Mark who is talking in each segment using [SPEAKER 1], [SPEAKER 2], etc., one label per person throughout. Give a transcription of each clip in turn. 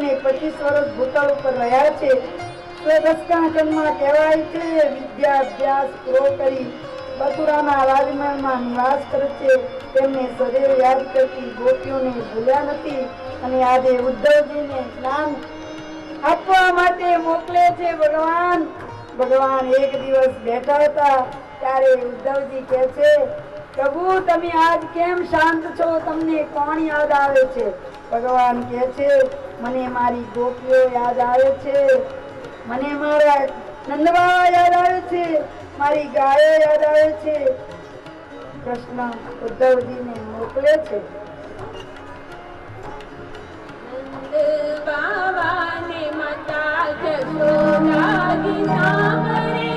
[SPEAKER 1] ને 25 વર્ષ ભૂતળ ઉપર રહ્યા છે. સ્વદસ્કાંકનમાં કહેવાય છે વિદ્યા અભ્યાસ પૂરો કરી મથુરાના રાજમહેલમાં નિવાસ કરે છે. તેમને સદૈવ યાદ કરતી ગોપીઓને ભૂલ્યા નથી અને આજે ઉદ્ધવજીને જ્ઞાન આપવા માટે મોકલે છે. ભગવાન એક દિવસ બેઠા હતા ત્યારે ઉદ્ધવજી કહે છે, પ્રભુ તમે આજ કેમ શાંત છો? તમને કોણ યાદ આવે છે? ભગવાન કહે છે, મને મારી ગોપીઓ યાદ આવે છે, મને મારા નંદબાવા યાદ આવે છે, મારી ગાયો યાદ આવે છે. કૃષ્ણ ઉદ્ધવજીને મોકલે છે.
[SPEAKER 2] બાવાને માતા જશોદાજી સામરે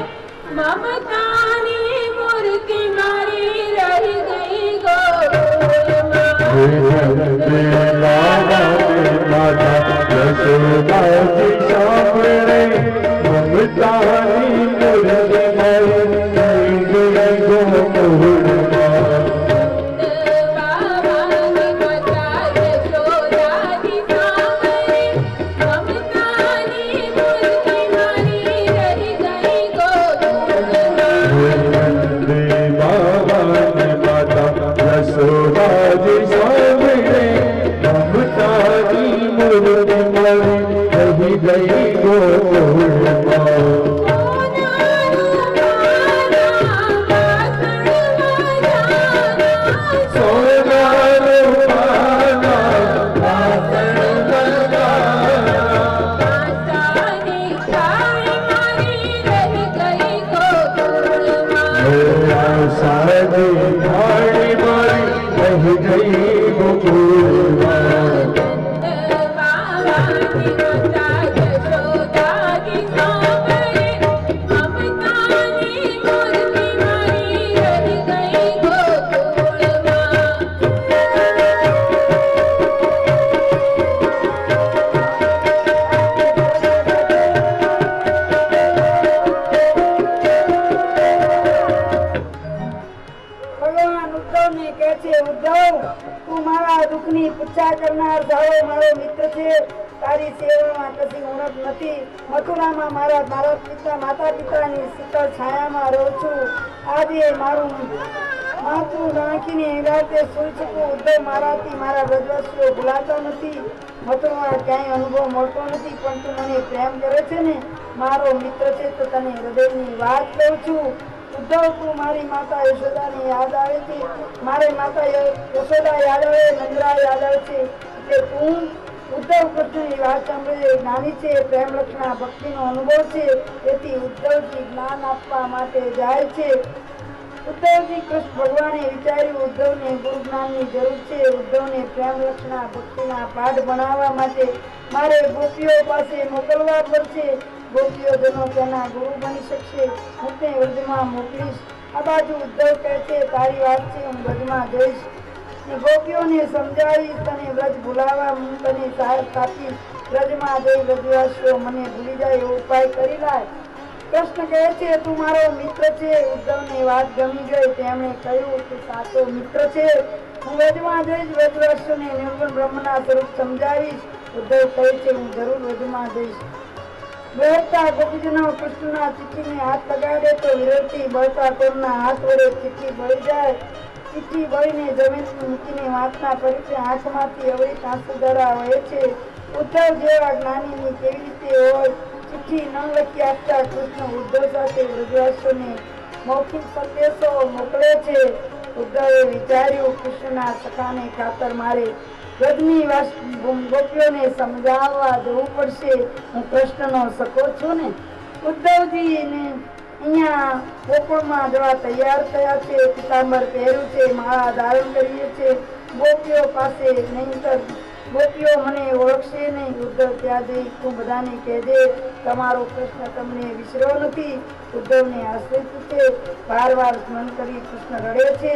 [SPEAKER 2] મમતાની મૂર્તિ મારી રહી ગઈ ગોકુળમાં.
[SPEAKER 3] માતા જશોદાજી સામરે મમતાની મૂર્તિ મારી રહી ગઈ ગોકુળમાં.
[SPEAKER 1] મથુરામાં મારા માતા પિતાની શીતળ છાયામાં રહું છું. આજે મારું માથું નાખીને રાતે સૂઈ શકું. ઉદ્ધવ મારાથી મારા વ્રજવાસીઓ ભૂલાતા નથી. મથુરામાં ક્યાંય અનુભવ મળતો નથી, પણ તું મને પ્રેમ કરે છે ને, મારો મિત્ર છે, તો તને હૃદયની વાત કહું છું. ઉદ્ધવ તું મારી માતા યશોદાને યાદ આવે છે, મારી માતા યશોદા યાદ આવે, નંદરા યાદ આવે છે. એટલે તું ઉદ્ધવ કૃષ્ણની વાત સાંભળે જ્ઞાની છે, પ્રેમ લક્ષણા ભક્તિનો અનુભવ છે. તેથી ઉદ્ધવજી જ્ઞાન આપવા માટે જાય છે. ઉદ્ધવજી કૃષ્ણ ભગવાને વિચાર્યું ઉદ્ધવને ગુરુ જ્ઞાનની જરૂર છે. ઉદ્ધવને પ્રેમ લક્ષણા ભક્તિના પાઠ ભણાવવા માટે મારે ગોપીઓ પાસે મોકલવા પડશે. ગોપીઓજનો તેના ગુરુ બની શકશે. હું તે વ્રજમાં મોકલીશ. આ બાજુ ઉદ્ધવ કહે છે, તારી વાત છે, હું વ્રજમાં જઈશ, ગોપીઓને સમજાવીશ, તને વ્રજ ભૂલાવા હું તને સાહેબ આપીશ. વ્રજમાં જઈ વ્રજવાસીઓ મને ભૂલી જાય એવો ઉપાય કરી લાય. કૃષ્ણ કહે છે, તું મારો મિત્ર છે. ઉદ્ધવને વાત ગમી ગઈ. તેમણે કહ્યું કે સાચો મિત્ર છે. હું વ્રજમાં જઈશ, વ્રજવાસીઓને નિર્ગુણ બ્રહ્મના સ્વરૂપ સમજાવીશ. ઉદ્ધવ કહે છે, હું જરૂર વ્રજમાં જઈશ. બળતા ગોપીજનો કૃષ્ણના ચિઠ્ઠીને હાથ લગાડે તો વિરોધી બળતા કોરના હાથ વડે ચિઠ્ઠી બળી જાય. ચિઠ્ઠી બળીને જમીન મૂકીને વાંચના પરિચય આંખમાંથી અવળી આંસુધારા વહે છે. ઉદ્ધવ જેવા જ્ઞાનીની કેવી રીતે હોય? ચિઠ્ઠી ન લખી આપતા કૃષ્ણ ઉદ્ધવ સાથે વ્રજવાસીઓને મૌખિક સંદેશો મોકલે છે. ઉદ્ધવે વિચાર્યું, કૃષ્ણના સખાને ખાતર મારે વ્રજની ગોપીઓને સમજાવવા જવું પડશે. હું કૃષ્ણનો સખો છું ને. ઉદ્ધવજીને અહીંયા ગોકુળમાં જવા તૈયાર થયા છે. પિતાંબર પહેર્યું છે, માળા ધારણ કરીએ છે. ગોપીઓ પાસે નહીંતર ગોપીઓ મને ઓળખશે નહીં. ઉદ્ધવ ત્યાં જઈ તું બધાને કહેજે તમારો કૃષ્ણ તમને વિસર્યો નથી. ઉદ્ધવને આશ્રિત છે. વારવાર સ્મરણ કરી કૃષ્ણ રડે છે.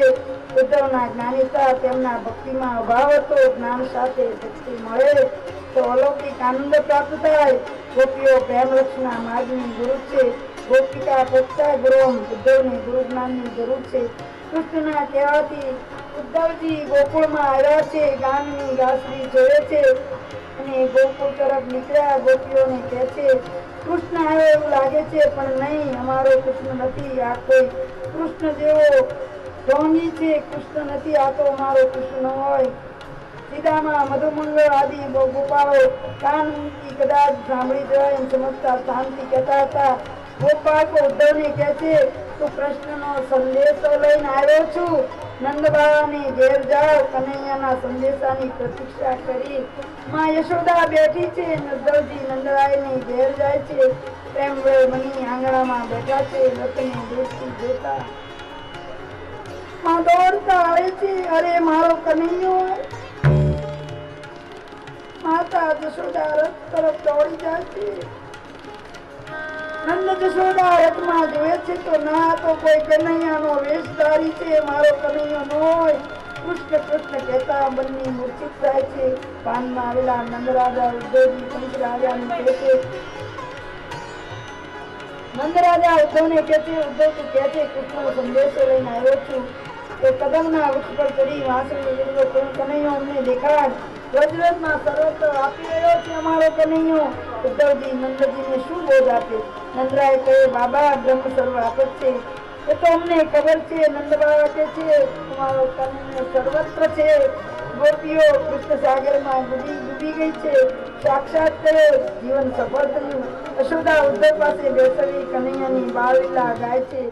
[SPEAKER 1] ઉદ્ધવના જ્ઞાનીતા તેમના ભક્તિમાં અભાવ હતો. જ્ઞાન સાથે ભક્તિ મળે તો અલૌકિક આનંદ પ્રાપ્ત થાય. ગોપીઓ પ્રેમ લક્ષના માર્ગની ગુરુ છે. ગોપિકા પોતા ગુરુ. ઉદ્ધવને ગુરુ જ્ઞાનની જરૂર છે. કૃષ્ણના કહેવાથી ઉદ્ધવજી ગોકુળમાં આવ્યા છે. ગામની ગાસડી જોડે છે. અને ગોકુળ તરફ નીકળ્યા. ગોપીઓને કહે છે કૃષ્ણ આવ્યો એવું લાગે છે, પણ નહીં, અમારો કૃષ્ણ નથી. આ કોઈ કૃષ્ણ જેવો ઢોંગી છે. કૃષ્ણ નથી, આ તો અમારો કૃષ્ણ ન હોય. સીધામાં મધુમંગળ આદિ ગોપાળો કાન મૂકી કદાચ સાંભળી જાય એમ સમજતા શાંતિ કહેતા હતા. ગોપાળકો ઉદ્ધવને કહે છે તું કૃષ્ણનો સંદેશો લઈને આવ્યો છું. નંદબાવાને ઘેર જાઓ. કનૈયાના સંદેશાની પ્રતીક્ષા કરી માં યશોદા બેઠી છે. ઉદ્ધવજી નંદરાયને ઘેર જાય છે. પ્રેમ મની આંગણામાં બેઠા છે. રથને દેશથી જોતા માં દોડતા આવે છે. અરે મારો કનૈયો! માતા જશોદા રથ તરફ દોડી જાય છે. નંદ જશોદા રથમાં જોવે છે તો ના તો કોઈ કનૈયાનો વેશધારી છે. મારો કનૈયો ન હોય. કૃષ્ણ કૃષ્ણ કહેતા બંને મૂર્છિત થાય છે. ભાનમાં આવેલા નંદરાજા ઉદ્ધવજી પંચરાજાને કહે છે. નંદરાજા ઉદ્ધવને કહે છે ઉદ્ધવ તું કહે છે કૃષ્ણનો સંદેશો લઈને આવ્યો છું. તો કદમના વૃક્ષ પર ચડી વાંસળી કનૈયો અમને દેખાડ. વજ્રથમાં સર્વત્ર આપી રહ્યો છે અમારો કનૈયો. ઉદ્ધવજી નંદજીને શું બોધ આપે? નંદરાય કહે બાબા બ્રહ્મ સર્વ આપે છે એ તો અમને ખબર છે. નંદબાવા કહે છે તમારો કનૈયો સર્વત્ર છે. ગોપીઓ કૃષ્ણ સાગરમાં ડૂબી ગઈ છે. સાક્ષાત કરે જીવન સફળ થયું. યશોદા ઉદ્ધવ પાસે બેસવી કનૈયાની બાળલીલા ગાય છે.